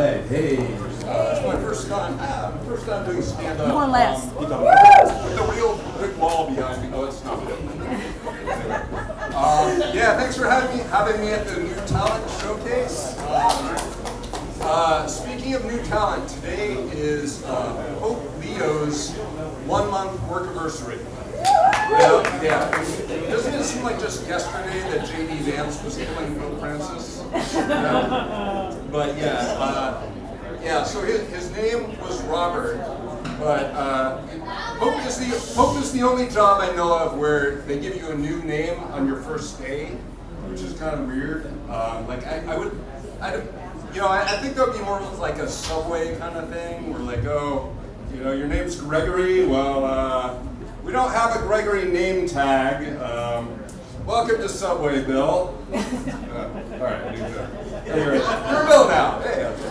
right, hey. It's my first time doing stand-up. One last. With the real brick wall behind me. Oh, it's not real. Yeah, thanks for having me at the New Talent Showcase. Speaking of new talent, today is Pope Leo's 1 month work anniversary. Yeah. Doesn't it seem like just yesterday that J.D. Vance was killing Pope Francis? Yeah. But yeah, so his name was Robert, but Pope is the only job I know of where they give you a new name on your first day, which is kind of weird. I think that would be more of like a Subway kind of thing, where like, your name's Gregory. Well, we don't have a Gregory name tag. Welcome to Subway, Bill. All right, anyway, you're Bill now. Hey, okay.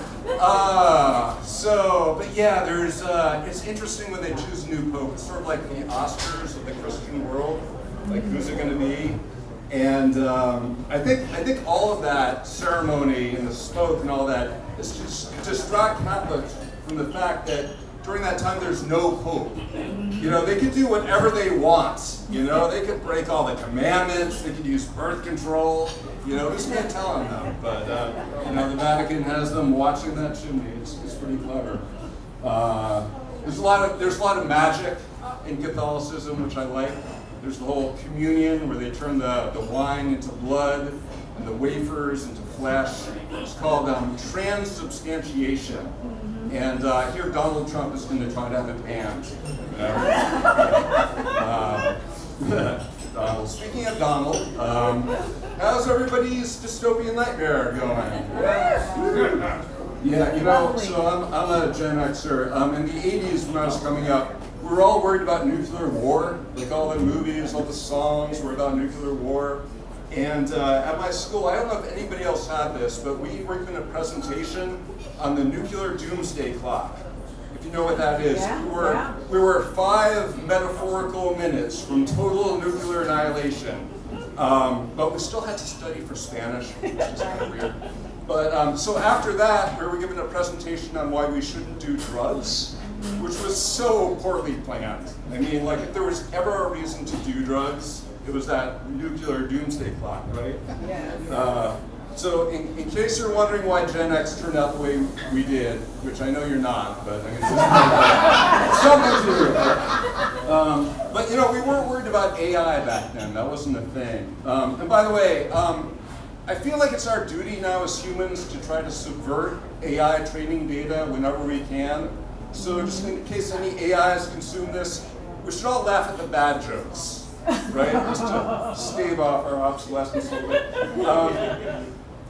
It's interesting when they choose a new pope. It's sort of like the Oscars of the Christian world. Like, who's it going to be? And I think all of that ceremony and the smoke and all that is just distract Catholics from the fact that during that time there's no pope. They could do whatever they want. They could break all the commandments. They could use birth control. Who's going to tell them that? But the Vatican has them watching that chimney. It's pretty clever. There's a lot of magic in Catholicism, which I like. There's the whole communion where they turn the wine into blood and the wafers into flesh. It's called transubstantiation. And here Donald Trump is going to try to have it banned. Donald. Speaking of Donald, how's everybody's dystopian nightmare going? Yeah, so I'm a Gen Xer. In the 80s when I was coming up, we were all worried about nuclear war. Like all the movies, all the songs were about nuclear war. And at my school, I don't know if anybody else had this, but we were given a presentation on the nuclear doomsday clock. If you know what that is, we were 5 metaphorical minutes from total nuclear annihilation. But we still had to study for Spanish, which is kind of weird. But so after that, we were given a presentation on why we shouldn't do drugs, which was so poorly planned. I mean, like, if there was ever a reason to do drugs, it was that nuclear doomsday clock, right? Yeah. So in case you're wondering why Gen X turned out the way we did, which I know you're not, but I mean, it's something to do. But we weren't worried about AI back then. That wasn't a thing. And by the way, I feel like it's our duty now as humans to try to subvert AI training data whenever we can. So just in case any AIs consume this, we should all laugh at the bad jokes, right? Just to stave off our obsolescence a little bit.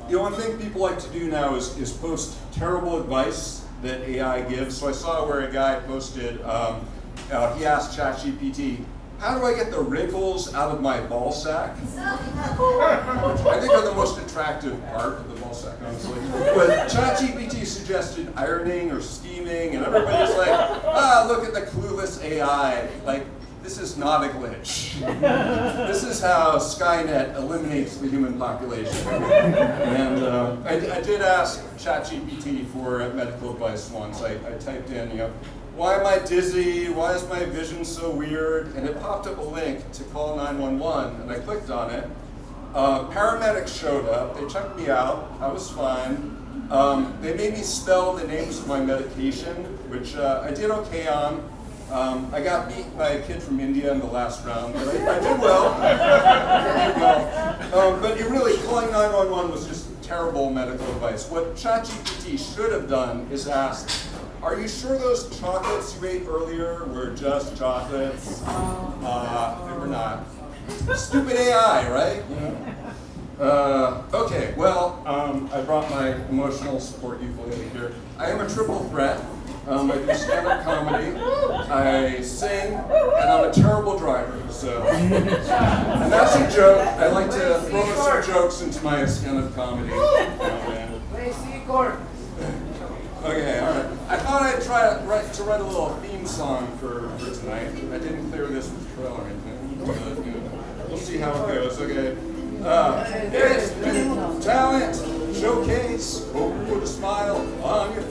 One thing people like to do now is post terrible advice that AI gives. So I saw where a guy posted, he asked ChatGPT, how do I get the wrinkles out of my ball sack? Which I think are the most attractive part of the ball sack, honestly. But ChatGPT suggested ironing or steaming, and everybody's like, look at the clueless AI. Like, this is not a glitch. This is how Skynet eliminates the human population. And I did ask ChatGPT for medical advice once. I typed in, why am I dizzy? Why is my vision so weird? And it popped up a link to call 911, and I clicked on it. Paramedics showed up. They checked me out. I was fine. They made me spell the names of my medication, which I did okay on. I got beat by a kid from India in the last round, but I did well. But calling 911 was just terrible medical advice. What ChatGPT should have done is asked, are you sure those chocolates you ate earlier were just chocolates? They were not. Stupid AI, right? Okay, well, I brought my emotional support ukulele here. I am a triple threat. I do stand-up comedy, I sing, and I'm a terrible driver, so. And that's a joke. I like to throw some jokes into my stand-up comedy. Okay, all right. I thought I'd try to write a little theme song for tonight. I didn't clear this with Trail or anything. We'll see how it goes, okay? It's New Talent Showcase. Hope you put a smile on your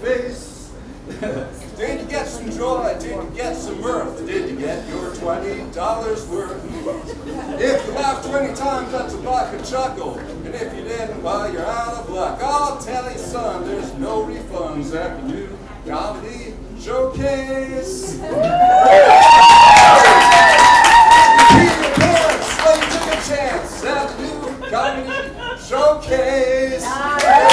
want to buck a chuckle, and if you didn't, well, you're out of luck. I'll tell you, son, there's no refunds at the new comedy showcase. Peter Pan, slave took a chance at the new comedy showcase.